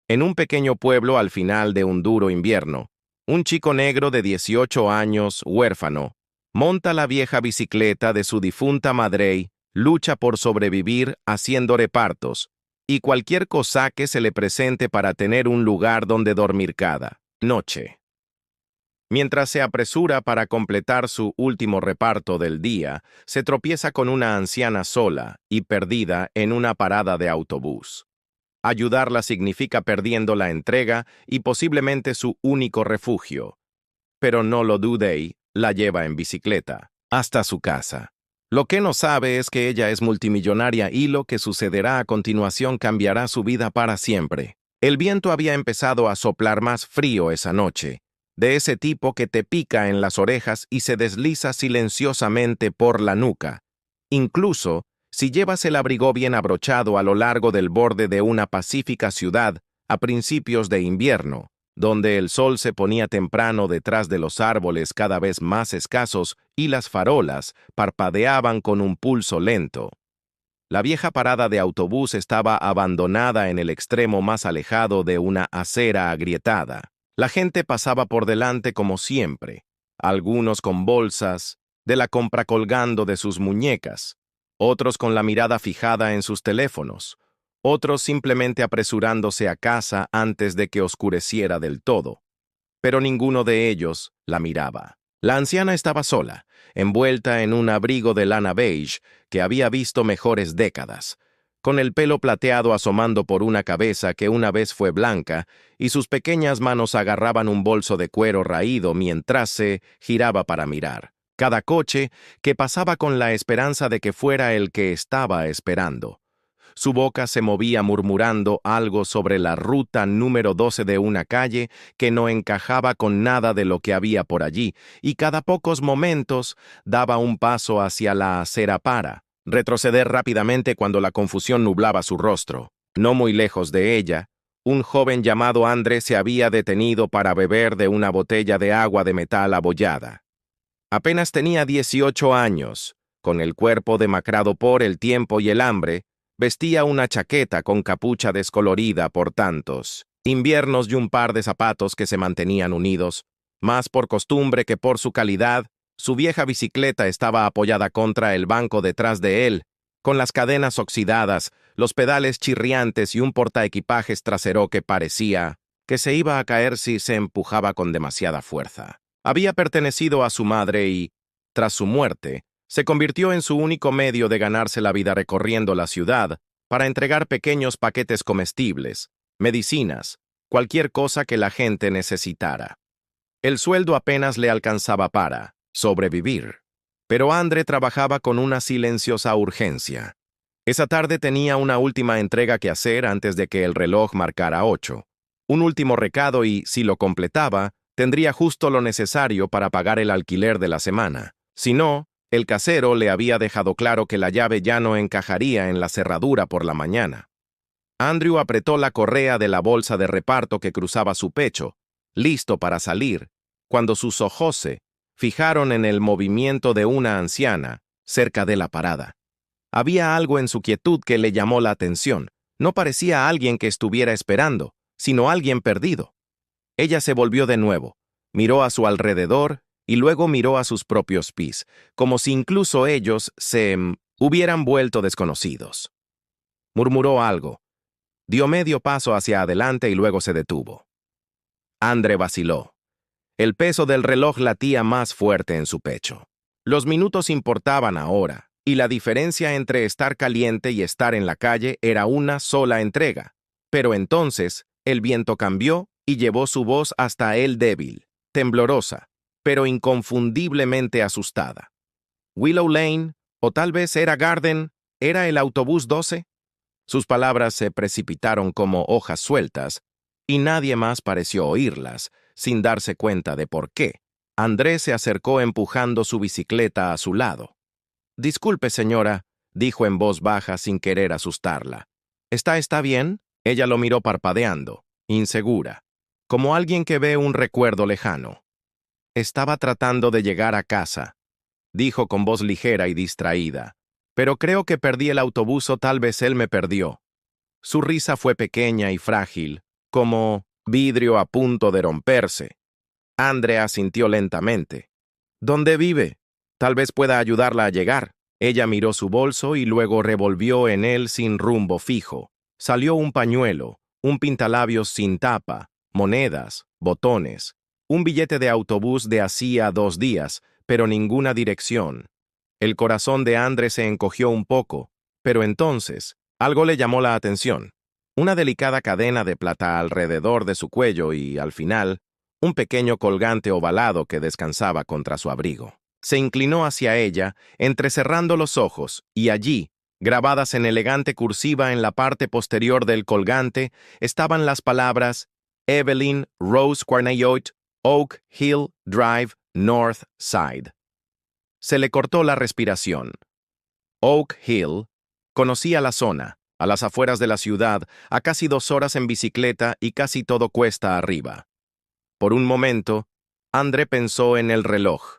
En un pequeño pueblo al final de un duro invierno, un chico negro de 18 años, huérfano, monta la vieja bicicleta de su difunta madre, lucha por sobrevivir haciendo repartos, y cualquier cosa que se le presente para tener un lugar donde dormir cada noche. Mientras se apresura para completar su último reparto del día, se tropieza con una anciana sola y perdida en una parada de autobús. Ayudarla significa perdiendo la entrega y posiblemente su único refugio. Pero no lo dude y la lleva en bicicleta hasta su casa. Lo que no sabe es que ella es multimillonaria y lo que sucederá a continuación cambiará su vida para siempre. El viento había empezado a soplar más frío esa noche, de ese tipo que te pica en las orejas y se desliza silenciosamente por la nuca. Incluso, si llevas el abrigo bien abrochado a lo largo del borde de una pacífica ciudad a principios de invierno, donde el sol se ponía temprano detrás de los árboles cada vez más escasos y las farolas parpadeaban con un pulso lento. La vieja parada de autobús estaba abandonada en el extremo más alejado de una acera agrietada. La gente pasaba por delante como siempre, algunos con bolsas, de la compra colgando de sus muñecas, otros con la mirada fijada en sus teléfonos, otros simplemente apresurándose a casa antes de que oscureciera del todo. Pero ninguno de ellos la miraba. La anciana estaba sola, envuelta en un abrigo de lana beige que había visto mejores décadas, con el pelo plateado asomando por una cabeza que una vez fue blanca, y sus pequeñas manos agarraban un bolso de cuero raído mientras se giraba para mirar cada coche que pasaba con la esperanza de que fuera el que estaba esperando. Su boca se movía murmurando algo sobre la ruta número 12 de una calle que no encajaba con nada de lo que había por allí, y cada pocos momentos daba un paso hacia la acera para retroceder rápidamente cuando la confusión nublaba su rostro. No muy lejos de ella, un joven llamado André se había detenido para beber de una botella de agua de metal abollada. Apenas tenía 18 años, con el cuerpo demacrado por el tiempo y el hambre. Vestía una chaqueta con capucha descolorida por tantos inviernos y un par de zapatos que se mantenían unidos. Más por costumbre que por su calidad, su vieja bicicleta estaba apoyada contra el banco detrás de él, con las cadenas oxidadas, los pedales chirriantes y un portaequipajes trasero que parecía que se iba a caer si se empujaba con demasiada fuerza. Había pertenecido a su madre y, tras su muerte, se convirtió en su único medio de ganarse la vida recorriendo la ciudad para entregar pequeños paquetes comestibles, medicinas, cualquier cosa que la gente necesitara. El sueldo apenas le alcanzaba para sobrevivir, pero André trabajaba con una silenciosa urgencia. Esa tarde tenía una última entrega que hacer antes de que el reloj marcara 8. Un último recado y, si lo completaba, tendría justo lo necesario para pagar el alquiler de la semana. Si no, el casero le había dejado claro que la llave ya no encajaría en la cerradura por la mañana. Andrew apretó la correa de la bolsa de reparto que cruzaba su pecho, listo para salir, cuando sus ojos se fijaron en el movimiento de una anciana cerca de la parada. Había algo en su quietud que le llamó la atención. No parecía alguien que estuviera esperando, sino alguien perdido. Ella se volvió de nuevo, miró a su alrededor y luego miró a sus propios pies, como si incluso ellos se hubieran vuelto desconocidos. Murmuró algo, dio medio paso hacia adelante y luego se detuvo. André vaciló. El peso del reloj latía más fuerte en su pecho. Los minutos importaban ahora, y la diferencia entre estar caliente y estar en la calle era una sola entrega. Pero entonces, el viento cambió y llevó su voz hasta él débil, temblorosa, pero inconfundiblemente asustada. Willow Lane, o tal vez era Garden, ¿era el autobús 12? Sus palabras se precipitaron como hojas sueltas, y nadie más pareció oírlas, sin darse cuenta de por qué. Andrés se acercó empujando su bicicleta a su lado. «Disculpe, señora», dijo en voz baja sin querer asustarla. ¿Está bien?» Ella lo miró parpadeando, insegura, como alguien que ve un recuerdo lejano. «Estaba tratando de llegar a casa», dijo con voz ligera y distraída. «Pero creo que perdí el autobús o tal vez él me perdió». Su risa fue pequeña y frágil, como vidrio a punto de romperse. Andre asintió lentamente. ¿Dónde vive? Tal vez pueda ayudarla a llegar. Ella miró su bolso y luego revolvió en él sin rumbo fijo. Salió un pañuelo, un pintalabios sin tapa, monedas, botones, un billete de autobús de hacía 2 días, pero ninguna dirección. El corazón de Andre se encogió un poco, pero entonces algo le llamó la atención. Una delicada cadena de plata alrededor de su cuello y, al final, un pequeño colgante ovalado que descansaba contra su abrigo. Se inclinó hacia ella, entrecerrando los ojos, y allí, grabadas en elegante cursiva en la parte posterior del colgante, estaban las palabras Evelyn Rose Quarnayoit, Oak Hill Drive, North Side. Se le cortó la respiración. Oak Hill conocía la zona, a las afueras de la ciudad, a casi 2 horas en bicicleta y casi todo cuesta arriba. Por un momento, Andre pensó en el reloj.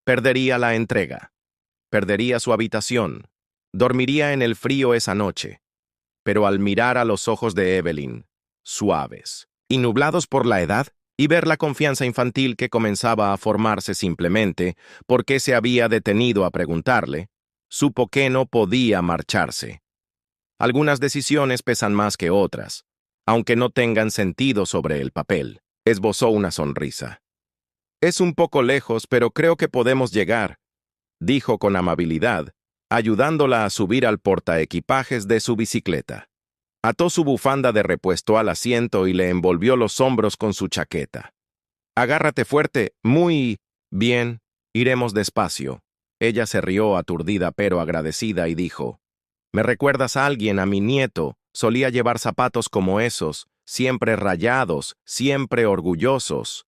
Perdería la entrega. Perdería su habitación. Dormiría en el frío esa noche. Pero al mirar a los ojos de Evelyn, suaves y nublados por la edad, y ver la confianza infantil que comenzaba a formarse simplemente porque se había detenido a preguntarle, supo que no podía marcharse. Algunas decisiones pesan más que otras, aunque no tengan sentido sobre el papel. Esbozó una sonrisa. Es un poco lejos, pero creo que podemos llegar, dijo con amabilidad, ayudándola a subir al portaequipajes de su bicicleta. Ató su bufanda de repuesto al asiento y le envolvió los hombros con su chaqueta. Agárrate fuerte, muy bien, iremos despacio. Ella se rió aturdida pero agradecida y dijo, me recuerdas a alguien, a mi nieto, solía llevar zapatos como esos, siempre rayados, siempre orgullosos.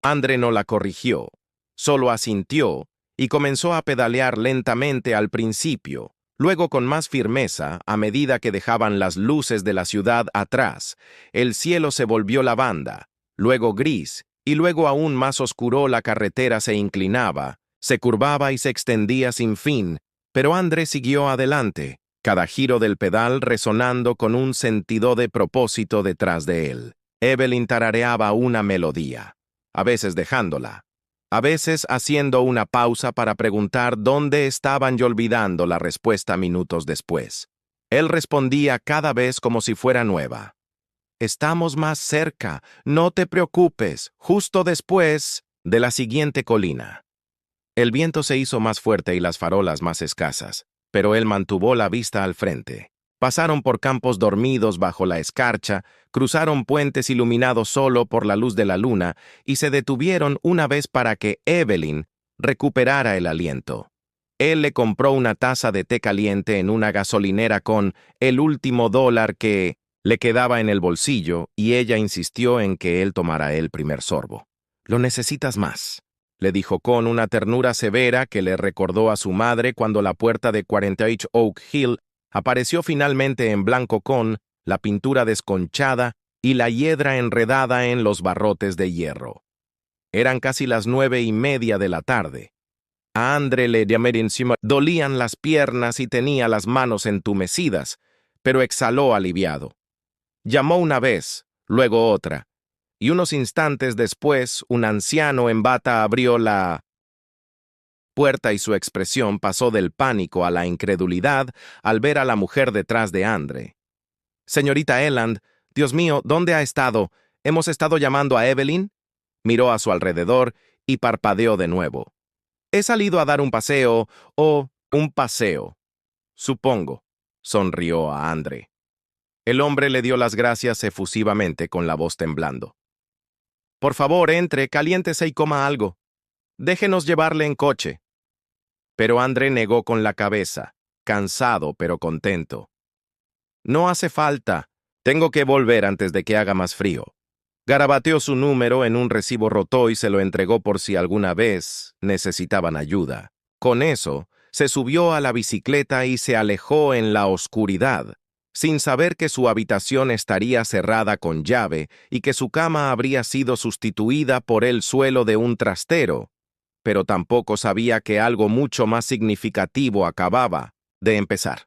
Andre no la corrigió, solo asintió y comenzó a pedalear lentamente al principio, luego con más firmeza a medida que dejaban las luces de la ciudad atrás. El cielo se volvió lavanda, luego gris, y luego aún más oscuro. La carretera se inclinaba, se curvaba y se extendía sin fin, pero Andre siguió adelante, cada giro del pedal resonando con un sentido de propósito detrás de él. Evelyn tarareaba una melodía, a veces dejándola, a veces haciendo una pausa para preguntar dónde estaban y olvidando la respuesta minutos después. Él respondía cada vez como si fuera nueva. Estamos más cerca, no te preocupes, justo después de la siguiente colina. El viento se hizo más fuerte y las farolas más escasas, pero él mantuvo la vista al frente. Pasaron por campos dormidos bajo la escarcha, cruzaron puentes iluminados solo por la luz de la luna y se detuvieron una vez para que Evelyn recuperara el aliento. Él le compró una taza de té caliente en una gasolinera con el último dólar que le quedaba en el bolsillo y ella insistió en que él tomara el primer sorbo. «Lo necesitas más», le dijo con una ternura severa que le recordó a su madre cuando la puerta de 48 Oak Hill apareció finalmente en blanco con la pintura desconchada y la hiedra enredada en los barrotes de hierro. Eran casi las 9:30 de la tarde. A Andre le encima dolían las piernas y tenía las manos entumecidas, pero exhaló aliviado. Llamó una vez, luego otra, y unos instantes después un anciano en bata abrió la puerta y su expresión pasó del pánico a la incredulidad al ver a la mujer detrás de Andre. «Señorita Elland, Dios mío, ¿dónde ha estado? ¿Hemos estado llamando a Evelyn?» Miró a su alrededor y parpadeó de nuevo. «He salido a dar un paseo, un paseo, supongo», sonrió a Andre. El hombre le dio las gracias efusivamente con la voz temblando. «Por favor, entre, caliéntese y coma algo. Déjenos llevarle en coche». Pero Andre negó con la cabeza, cansado pero contento. «No hace falta. Tengo que volver antes de que haga más frío». Garabateó su número en un recibo roto y se lo entregó por si alguna vez necesitaban ayuda. Con eso, se subió a la bicicleta y se alejó en la oscuridad, sin saber que su habitación estaría cerrada con llave y que su cama habría sido sustituida por el suelo de un trastero, pero tampoco sabía que algo mucho más significativo acababa de empezar.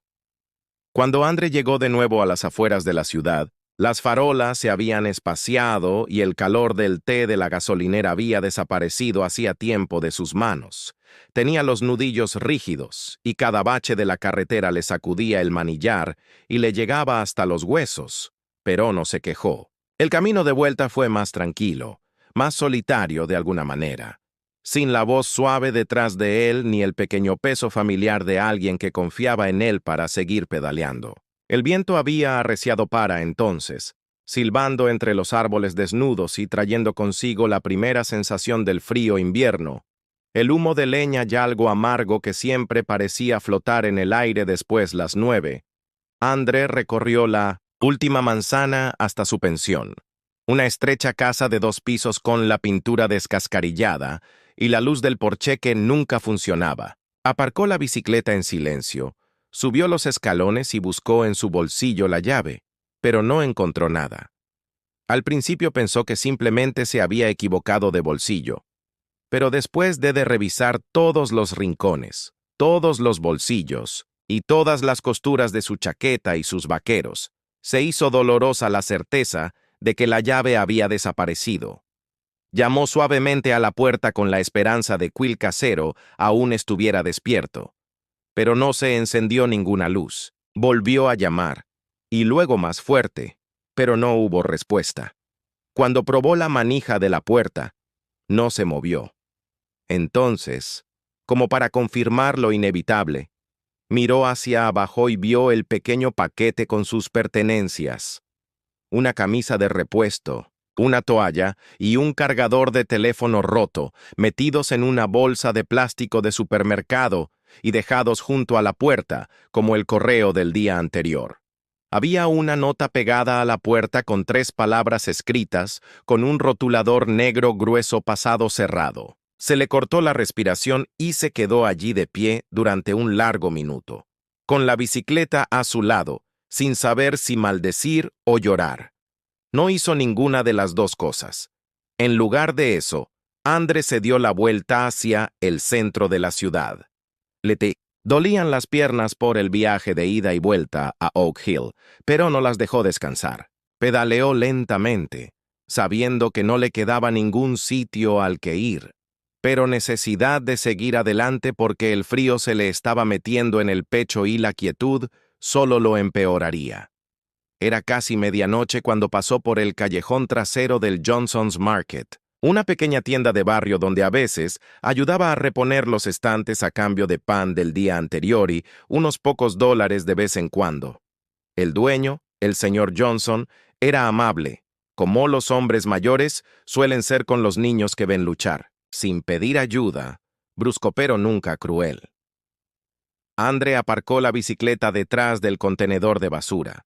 Cuando Andre llegó de nuevo a las afueras de la ciudad, Las farolas se habían espaciado y el calor del té de la gasolinera había desaparecido hacía tiempo de sus manos. Tenía los nudillos rígidos y cada bache de la carretera le sacudía el manillar y le llegaba hasta los huesos, pero no se quejó. El camino de vuelta fue más tranquilo, más solitario de alguna manera, sin la voz suave detrás de él ni el pequeño peso familiar de alguien que confiaba en él para seguir pedaleando. El viento había arreciado para entonces, silbando entre los árboles desnudos y trayendo consigo la primera sensación del frío invierno, el humo de leña y algo amargo que siempre parecía flotar en el aire después las 9. André recorrió la última manzana hasta su pensión, una estrecha casa de 2 pisos con la pintura descascarillada y la luz del porche que nunca funcionaba. Aparcó la bicicleta en silencio, subió los escalones y buscó en su bolsillo la llave, pero no encontró nada. Al principio pensó que simplemente se había equivocado de bolsillo, pero después de revisar todos los rincones, todos los bolsillos y todas las costuras de su chaqueta y sus vaqueros, se hizo dolorosa la certeza de que la llave había desaparecido. Llamó suavemente a la puerta con la esperanza de que el casero aún estuviera despierto, pero no se encendió ninguna luz. Volvió a llamar, y luego más fuerte, pero no hubo respuesta. Cuando probó la manija de la puerta, no se movió. Entonces, como para confirmar lo inevitable, miró hacia abajo y vio el pequeño paquete con sus pertenencias. Una camisa de repuesto, una toalla y un cargador de teléfono roto, metidos en una bolsa de plástico de supermercado y dejados junto a la puerta, como el correo del día anterior. Había una nota pegada a la puerta con 3 palabras escritas, con un rotulador negro grueso pasado cerrado. Se le cortó la respiración y se quedó allí de pie durante un largo minuto, con la bicicleta a su lado, sin saber si maldecir o llorar. No hizo ninguna de las 2 cosas. En lugar de eso, André se dio la vuelta hacia el centro de la ciudad. Le dolían las piernas por el viaje de ida y vuelta a Oak Hill, pero no las dejó descansar. Pedaleó lentamente, sabiendo que no le quedaba ningún sitio al que ir, pero necesidad de seguir adelante porque el frío se le estaba metiendo en el pecho y la quietud solo lo empeoraría. Era casi medianoche cuando pasó por el callejón trasero del Johnson's Market, una pequeña tienda de barrio donde a veces ayudaba a reponer los estantes a cambio de pan del día anterior y unos pocos dólares de vez en cuando. El dueño, el señor Johnson, era amable, como los hombres mayores suelen ser con los niños que ven luchar, sin pedir ayuda, brusco pero nunca cruel. André aparcó la bicicleta detrás del contenedor de basura.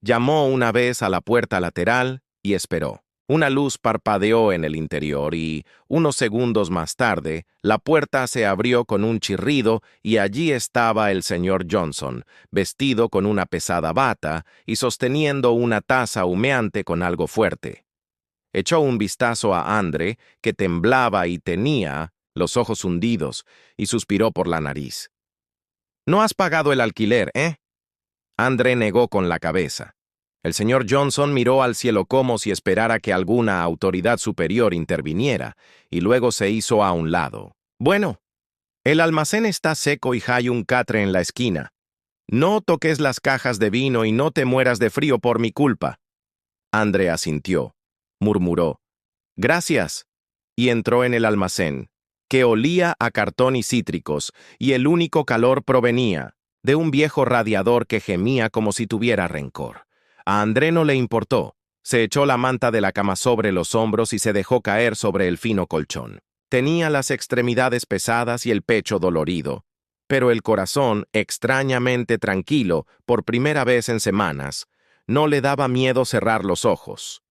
Llamó una vez a la puerta lateral y esperó. Una luz parpadeó en el interior y, unos segundos más tarde, la puerta se abrió con un chirrido y allí estaba el señor Johnson, vestido con una pesada bata y sosteniendo una taza humeante con algo fuerte. Echó un vistazo a André, que temblaba y tenía los ojos hundidos, y suspiró por la nariz. «No has pagado el alquiler, ¿eh?» André negó con la cabeza. El señor Johnson miró al cielo como si esperara que alguna autoridad superior interviniera, y luego se hizo a un lado. «Bueno, el almacén está seco y hay un catre en la esquina. No toques las cajas de vino y no te mueras de frío por mi culpa». André asintió, murmuró, «Gracias», y entró en el almacén, que olía a cartón y cítricos, y el único calor provenía de un viejo radiador que gemía como si tuviera rencor. A André no le importó. Se echó la manta de la cama sobre los hombros y se dejó caer sobre el fino colchón. Tenía las extremidades pesadas y el pecho dolorido, pero el corazón, extrañamente tranquilo por primera vez en semanas, no le daba miedo cerrar los ojos.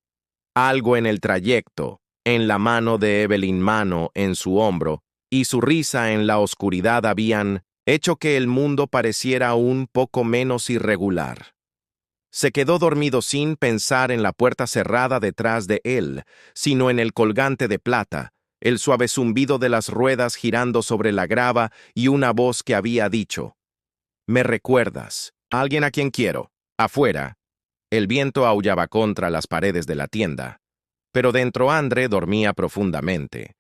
Algo en el trayecto, en la mano de Evelyn Mano en su hombro y su risa en la oscuridad habían hecho que el mundo pareciera un poco menos irregular. Se quedó dormido sin pensar en la puerta cerrada detrás de él, sino en el colgante de plata, el suave zumbido de las ruedas girando sobre la grava y una voz que había dicho: «Me recuerdas, alguien a quien quiero, afuera». El viento aullaba contra las paredes de la tienda, pero dentro Andre dormía profundamente,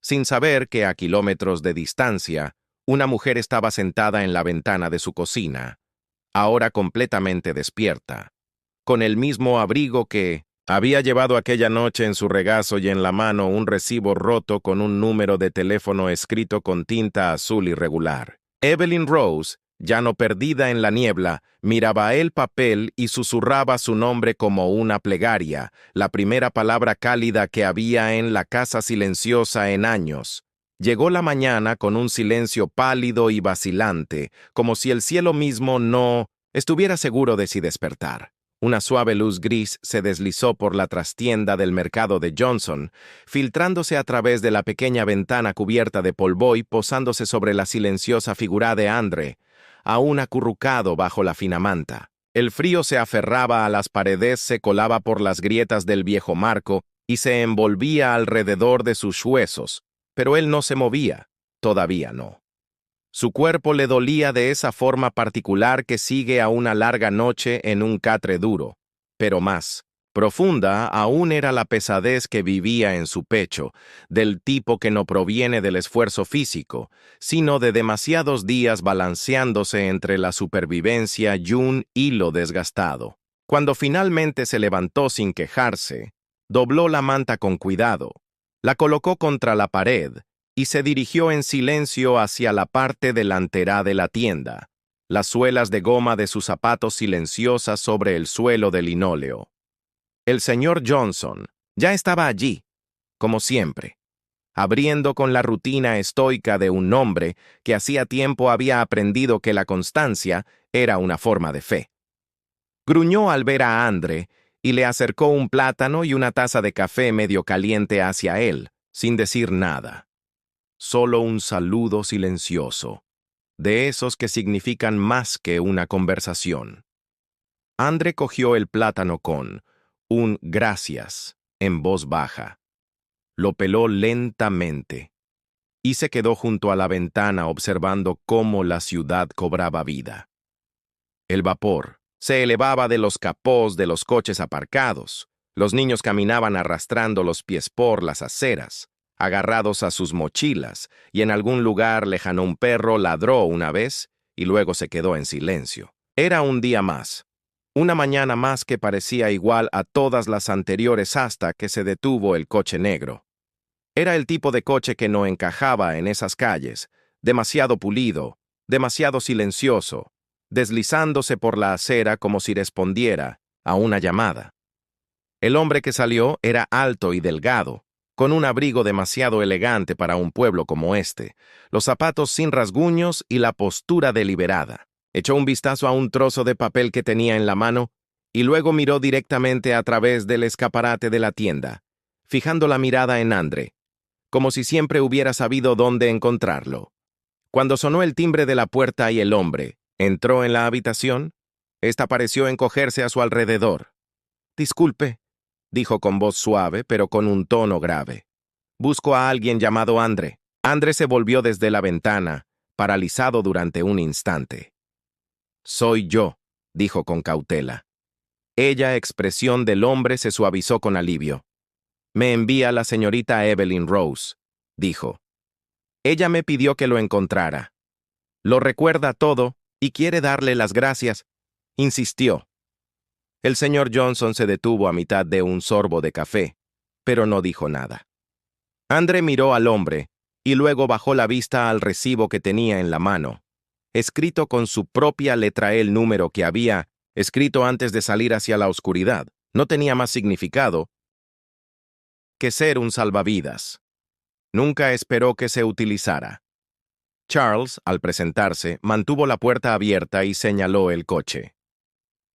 sin saber que a kilómetros de distancia, una mujer estaba sentada en la ventana de su cocina, ahora completamente despierta, con el mismo abrigo que había llevado aquella noche en su regazo y en la mano un recibo roto con un número de teléfono escrito con tinta azul irregular. Evelyn Rose, ya no perdida en la niebla, miraba el papel y susurraba su nombre como una plegaria, la primera palabra cálida que había en la casa silenciosa en años. Llegó la mañana con un silencio pálido y vacilante, como si el cielo mismo no estuviera seguro de si despertar. Una suave luz gris se deslizó por la trastienda del mercado de Johnson, filtrándose a través de la pequeña ventana cubierta de polvo y posándose sobre la silenciosa figura de Andre, aún acurrucado bajo la fina manta. El frío se aferraba a las paredes, se colaba por las grietas del viejo marco y se envolvía alrededor de sus huesos, pero él no se movía, todavía no. Su cuerpo le dolía de esa forma particular que sigue a una larga noche en un catre duro, pero más profunda aún era la pesadez que vivía en su pecho, del tipo que no proviene del esfuerzo físico, sino de demasiados días balanceándose entre la supervivencia y un hilo desgastado. Cuando finalmente se levantó sin quejarse, dobló la manta con cuidado, la colocó contra la pared, y se dirigió en silencio hacia la parte delantera de la tienda, las suelas de goma de sus zapatos silenciosas sobre el suelo de linóleo. El señor Johnson ya estaba allí, como siempre, abriendo con la rutina estoica de un hombre que hacía tiempo había aprendido que la constancia era una forma de fe. Gruñó al ver a Andre y le acercó un plátano y una taza de café medio caliente hacia él, sin decir nada. Solo un saludo silencioso, de esos que significan más que una conversación. Andre cogió el plátano con un gracias en voz baja. Lo peló lentamente y se quedó junto a la ventana observando cómo la ciudad cobraba vida. El vapor se elevaba de los capós de los coches aparcados. Los niños caminaban arrastrando los pies por las aceras, agarrados a sus mochilas, y en algún lugar lejano un perro ladró una vez y luego se quedó en silencio. Era un día más, una mañana más que parecía igual a todas las anteriores hasta que se detuvo el coche negro. Era el tipo de coche que no encajaba en esas calles, demasiado pulido, demasiado silencioso, deslizándose por la acera como si respondiera a una llamada. El hombre que salió era alto y delgado, con un abrigo demasiado elegante para un pueblo como este, los zapatos sin rasguños y la postura deliberada. Echó un vistazo a un trozo de papel que tenía en la mano y luego miró directamente a través del escaparate de la tienda, fijando la mirada en Andre, como si siempre hubiera sabido dónde encontrarlo. Cuando sonó el timbre de la puerta y el hombre entró en la habitación, ésta pareció encogerse a su alrededor. «Disculpe», dijo con voz suave, pero con un tono grave. «Busco a alguien llamado Andre». Andre se volvió desde la ventana, paralizado durante un instante. «Soy yo», dijo con cautela. Ella expresión del hombre se suavizó con alivio. «Me envía la señorita Evelyn Rose», dijo. «Ella me pidió que lo encontrara. Lo recuerda todo y quiere darle las gracias», insistió. El señor Johnson se detuvo a mitad de un sorbo de café, pero no dijo nada. Andre miró al hombre y luego bajó la vista al recibo que tenía en la mano, escrito con su propia letra el número que había escrito antes de salir hacia la oscuridad. No tenía más significado que ser un salvavidas. Nunca esperó que se utilizara. Charles, al presentarse, mantuvo la puerta abierta y señaló el coche.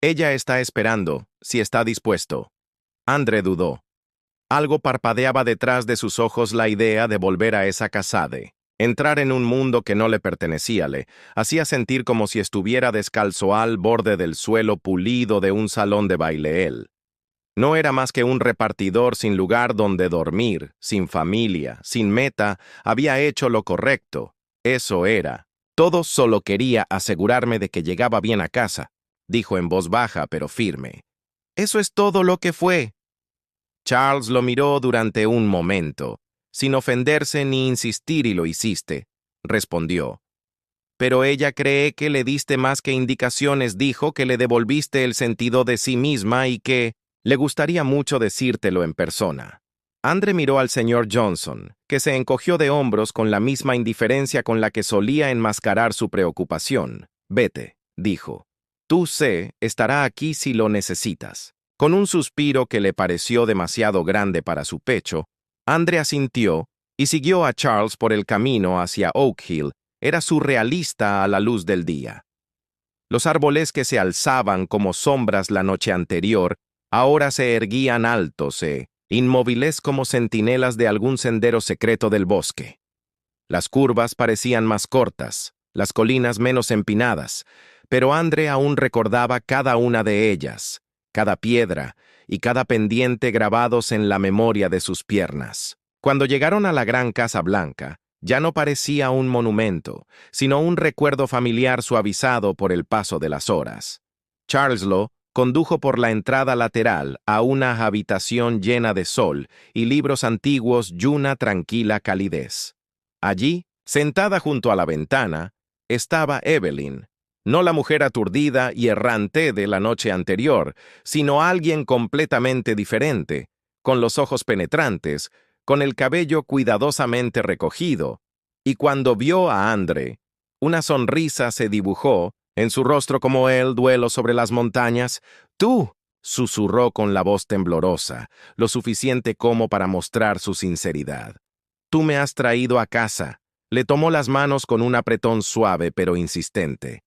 «Ella está esperando, si está dispuesto». Andre dudó. Algo parpadeaba detrás de sus ojos la idea de volver a esa casade. Entrar en un mundo que no le pertenecía le hacía sentir como si estuviera descalzo al borde del suelo pulido de un salón de baile él. No era más que un repartidor sin lugar donde dormir, sin familia, sin meta, había hecho lo correcto. Eso era. Todo solo quería asegurarme de que llegaba bien a casa, dijo en voz baja pero firme. Eso es todo lo que fue. Charles lo miró durante un momento, sin ofenderse ni insistir y lo hiciste, respondió. Pero ella cree que le diste más que indicaciones, dijo que le devolviste el sentido de sí misma y que le gustaría mucho decírtelo en persona. Andre miró al señor Johnson, que se encogió de hombros con la misma indiferencia con la que solía enmascarar su preocupación. Vete, dijo. Tú estará aquí si lo necesitas. Con un suspiro que le pareció demasiado grande para su pecho, Andre asintió y siguió a Charles por el camino hacia Oak Hill. Era surrealista a la luz del día. Los árboles que se alzaban como sombras la noche anterior ahora se erguían altos inmóviles como centinelas de algún sendero secreto del bosque. Las curvas parecían más cortas, las colinas menos empinadas, pero Andre aún recordaba cada una de ellas, cada piedra y cada pendiente grabados en la memoria de sus piernas. Cuando llegaron a la gran Casa Blanca, ya no parecía un monumento, sino un recuerdo familiar suavizado por el paso de las horas. Charles lo condujo por la entrada lateral a una habitación llena de sol y libros antiguos y una tranquila calidez. Allí, sentada junto a la ventana, estaba Evelyn, no la mujer aturdida y errante de la noche anterior, sino alguien completamente diferente, con los ojos penetrantes, con el cabello cuidadosamente recogido, y cuando vio a Andre, una sonrisa se dibujó en su rostro como el duelo sobre las montañas. «Tú», susurró con la voz temblorosa, lo suficiente como para mostrar su sinceridad. «Tú me has traído a casa». Le tomó las manos con un apretón suave pero insistente.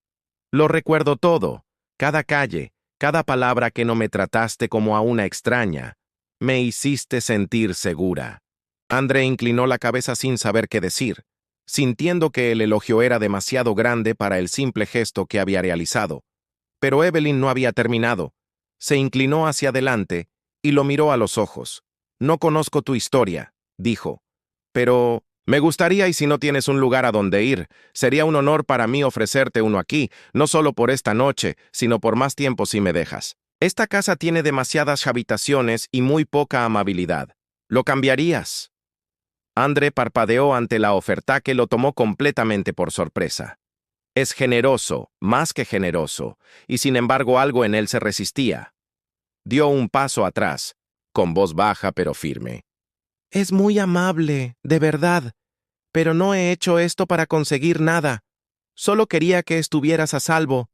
«Lo recuerdo todo, cada calle, cada palabra que no me trataste como a una extraña. Me hiciste sentir segura». Andre inclinó la cabeza sin saber qué decir, sintiendo que el elogio era demasiado grande para el simple gesto que había realizado. Pero Evelyn no había terminado. Se inclinó hacia adelante y lo miró a los ojos. «No conozco tu historia», dijo, «pero me gustaría, y si no tienes un lugar a donde ir, sería un honor para mí ofrecerte uno aquí, no solo por esta noche, sino por más tiempo si me dejas. Esta casa tiene demasiadas habitaciones y muy poca amabilidad. ¿Lo cambiarías?» Andre parpadeó ante la oferta que lo tomó completamente por sorpresa. Es generoso, más que generoso, y sin embargo algo en él se resistía. Dio un paso atrás, con voz baja pero firme. «Es muy amable, de verdad, pero no he hecho esto para conseguir nada. Solo quería que estuvieras a salvo.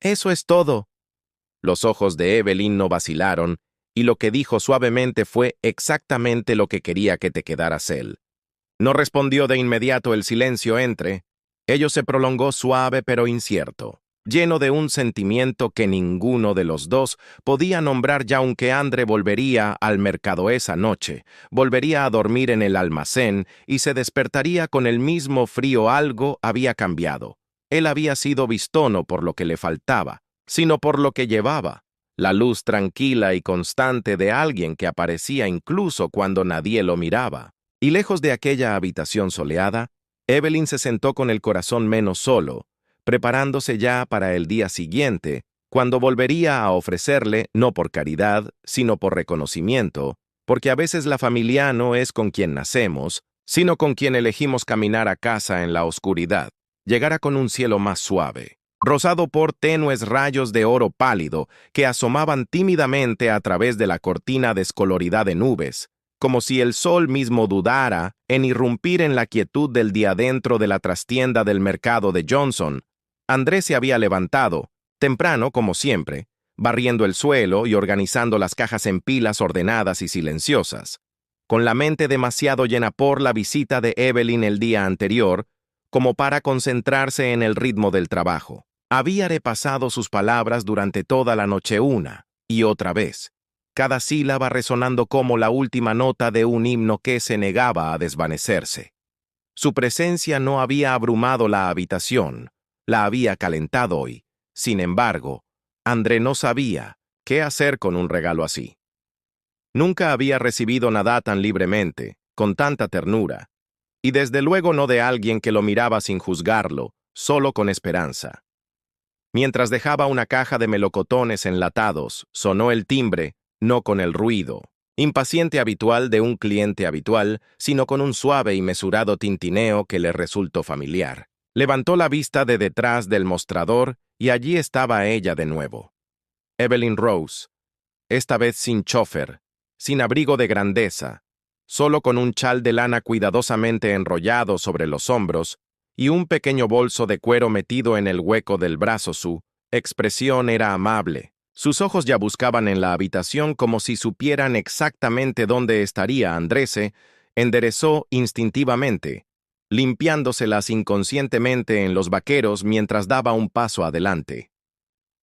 Eso es todo». Los ojos de Evelyn no vacilaron, y lo que dijo suavemente fue exactamente lo que quería que te quedaras él. No respondió de inmediato el silencio entre. Ello se prolongó suave pero incierto, lleno de un sentimiento que ninguno de los dos podía nombrar, ya aunque Andre volvería al mercado esa noche, volvería a dormir en el almacén y se despertaría con el mismo frío. Algo había cambiado. Él había sido visto no por lo que le faltaba, sino por lo que llevaba, la luz tranquila y constante de alguien que aparecía incluso cuando nadie lo miraba. Y lejos de aquella habitación soleada, Evelyn se sentó con el corazón menos solo, preparándose ya para el día siguiente, cuando volvería a ofrecerle, no por caridad, sino por reconocimiento, porque a veces la familia no es con quien nacemos, sino con quien elegimos caminar a casa en la oscuridad. Llegara con un cielo más suave, rosado por tenues rayos de oro pálido que asomaban tímidamente a través de la cortina descolorida de nubes, como si el sol mismo dudara en irrumpir en la quietud del día dentro de la trastienda del mercado de Johnson. Andrés se había levantado, temprano como siempre, barriendo el suelo y organizando las cajas en pilas ordenadas y silenciosas, con la mente demasiado llena por la visita de Evelyn el día anterior, como para concentrarse en el ritmo del trabajo. Había repasado sus palabras durante toda la noche una y otra vez, cada sílaba resonando como la última nota de un himno que se negaba a desvanecerse. Su presencia no había abrumado la habitación, la había calentado y, sin embargo, André no sabía qué hacer con un regalo así. Nunca había recibido nada tan libremente, con tanta ternura, y desde luego no de alguien que lo miraba sin juzgarlo, solo con esperanza. Mientras dejaba una caja de melocotones enlatados, sonó el timbre, no con el ruido impaciente habitual de un cliente habitual, sino con un suave y mesurado tintineo que le resultó familiar. Levantó la vista de detrás del mostrador y allí estaba ella de nuevo. Evelyn Rose, esta vez sin chofer, sin abrigo de grandeza, solo con un chal de lana cuidadosamente enrollado sobre los hombros y un pequeño bolso de cuero metido en el hueco del brazo. Su expresión era amable. Sus ojos ya buscaban en la habitación como si supieran exactamente dónde estaría Andrese. Enderezó instintivamente, limpiándoselas inconscientemente en los vaqueros mientras daba un paso adelante.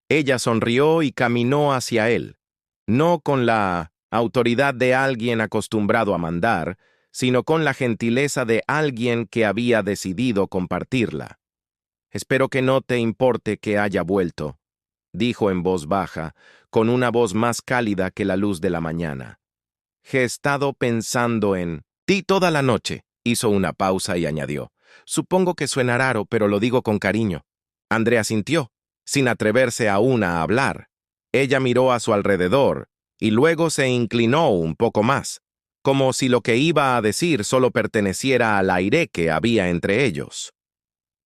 Ella sonrió y caminó hacia él, no con la autoridad de alguien acostumbrado a mandar, sino con la gentileza de alguien que había decidido compartirla. «Espero que no te importe que haya vuelto», dijo en voz baja, con una voz más cálida que la luz de la mañana. «He estado pensando en ti toda la noche», hizo una pausa y añadió. «Supongo que suena raro, pero lo digo con cariño». Andrea asintió, sin atreverse aún a hablar. Ella miró a su alrededor y luego se inclinó un poco más, como si lo que iba a decir solo perteneciera al aire que había entre ellos.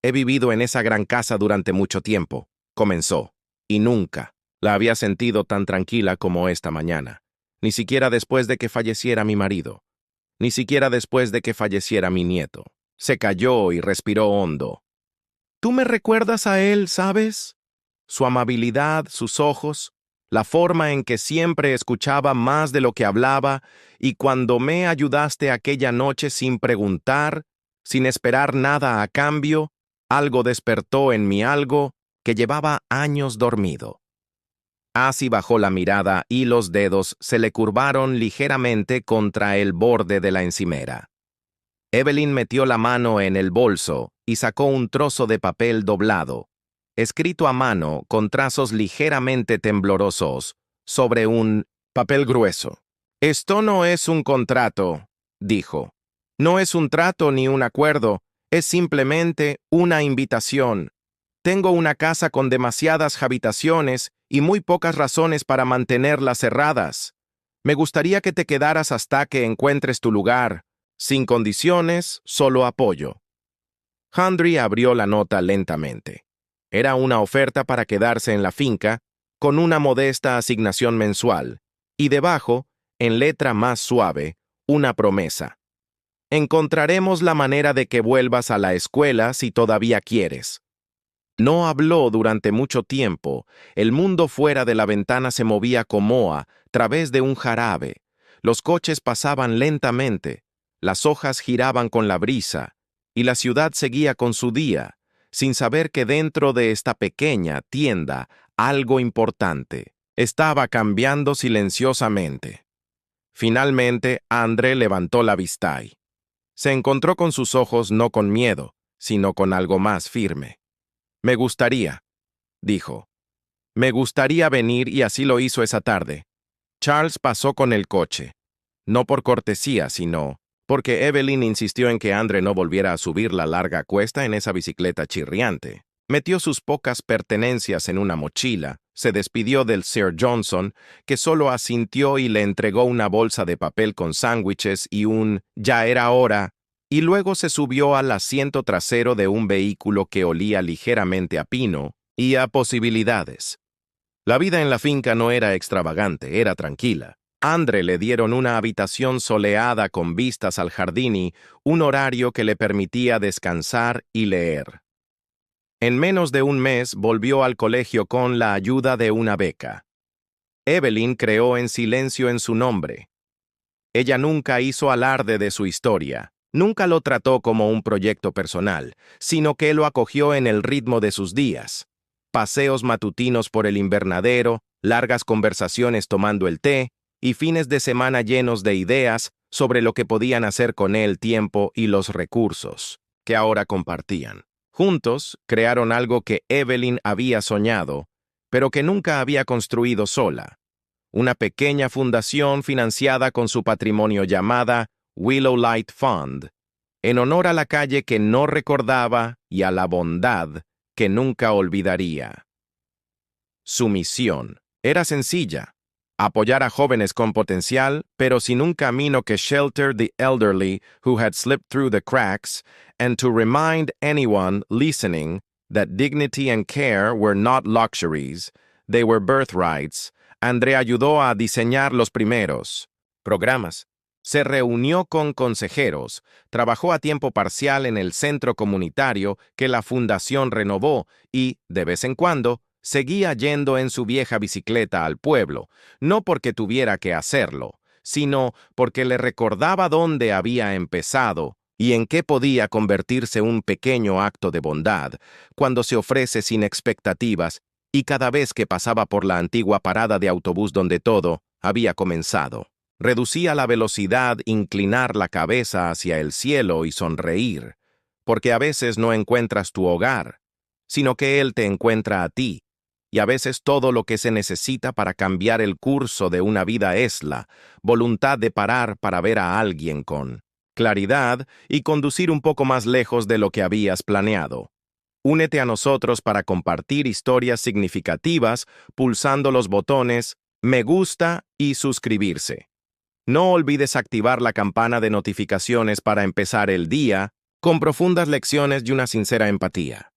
«He vivido en esa gran casa durante mucho tiempo», comenzó, y nunca la había sentido tan tranquila como esta mañana, ni siquiera después de que falleciera mi marido, ni siquiera después de que falleciera mi nieto. Se calló y respiró hondo. «Tú me recuerdas a él, ¿sabes? Su amabilidad, sus ojos, la forma en que siempre escuchaba más de lo que hablaba, y cuando me ayudaste aquella noche sin preguntar, sin esperar nada a cambio, algo despertó en mí, algo que llevaba años dormido». Así bajó la mirada y los dedos se le curvaron ligeramente contra el borde de la encimera. Evelyn metió la mano en el bolso y sacó un trozo de papel doblado, escrito a mano con trazos ligeramente temblorosos, sobre un papel grueso. «Esto no es un contrato», dijo. «No es un trato ni un acuerdo, es simplemente una invitación. Tengo una casa con demasiadas habitaciones y muy pocas razones para mantenerlas cerradas. Me gustaría que te quedaras hasta que encuentres tu lugar, sin condiciones, solo apoyo». Handry abrió la nota lentamente. Era una oferta para quedarse en la finca, con una modesta asignación mensual, y debajo, en letra más suave, una promesa. «Encontraremos la manera de que vuelvas a la escuela si todavía quieres». No habló durante mucho tiempo. El mundo fuera de la ventana se movía como a través de un jarabe. Los coches pasaban lentamente, las hojas giraban con la brisa, y la ciudad seguía con su día, sin saber que dentro de esta pequeña tienda algo importante estaba cambiando silenciosamente. Finalmente, André levantó la vista y se encontró con sus ojos no con miedo, sino con algo más firme. «Me gustaría», dijo. «Me gustaría venir», y así lo hizo esa tarde. Charles pasó con el coche, no por cortesía, sino porque Evelyn insistió en que André no volviera a subir la larga cuesta en esa bicicleta chirriante. Metió sus pocas pertenencias en una mochila, se despidió del Sir Johnson, que solo asintió y le entregó una bolsa de papel con sándwiches y un «ya era hora», y luego se subió al asiento trasero de un vehículo que olía ligeramente a pino y a posibilidades. La vida en la finca no era extravagante, era tranquila. A André le dieron una habitación soleada con vistas al jardín y un horario que le permitía descansar y leer. En menos de un mes volvió al colegio con la ayuda de una beca. Evelyn creó en silencio en su nombre. Ella nunca hizo alarde de su historia, nunca lo trató como un proyecto personal, sino que lo acogió en el ritmo de sus días. Paseos matutinos por el invernadero, largas conversaciones tomando el té, y fines de semana llenos de ideas sobre lo que podían hacer con el tiempo y los recursos que ahora compartían. Juntos crearon algo que Evelyn había soñado, pero que nunca había construido sola. Una pequeña fundación financiada con su patrimonio llamada Willow Light Fund, en honor a la calle que no recordaba y a la bondad que nunca olvidaría. Su misión era sencilla: apoyar a jóvenes con potencial, pero sin un camino que shelter the elderly who had slipped through the cracks, and to remind anyone listening that dignity and care were not luxuries, they were birthrights. Andrea ayudó a diseñar los primeros programas. Se reunió con consejeros, trabajó a tiempo parcial en el centro comunitario que la fundación renovó y, de vez en cuando, seguía yendo en su vieja bicicleta al pueblo, no porque tuviera que hacerlo, sino porque le recordaba dónde había empezado y en qué podía convertirse un pequeño acto de bondad cuando se ofrece sin expectativas y cada vez que pasaba por la antigua parada de autobús donde todo había comenzado. Reducía la velocidad, inclinar la cabeza hacia el cielo y sonreír, porque a veces no encuentras tu hogar, sino que Él te encuentra a ti, y a veces todo lo que se necesita para cambiar el curso de una vida es la voluntad de parar para ver a alguien con claridad y conducir un poco más lejos de lo que habías planeado. Únete a nosotros para compartir historias significativas pulsando los botones me gusta y suscribirse. No olvides activar la campana de notificaciones para empezar el día con profundas lecciones y una sincera empatía.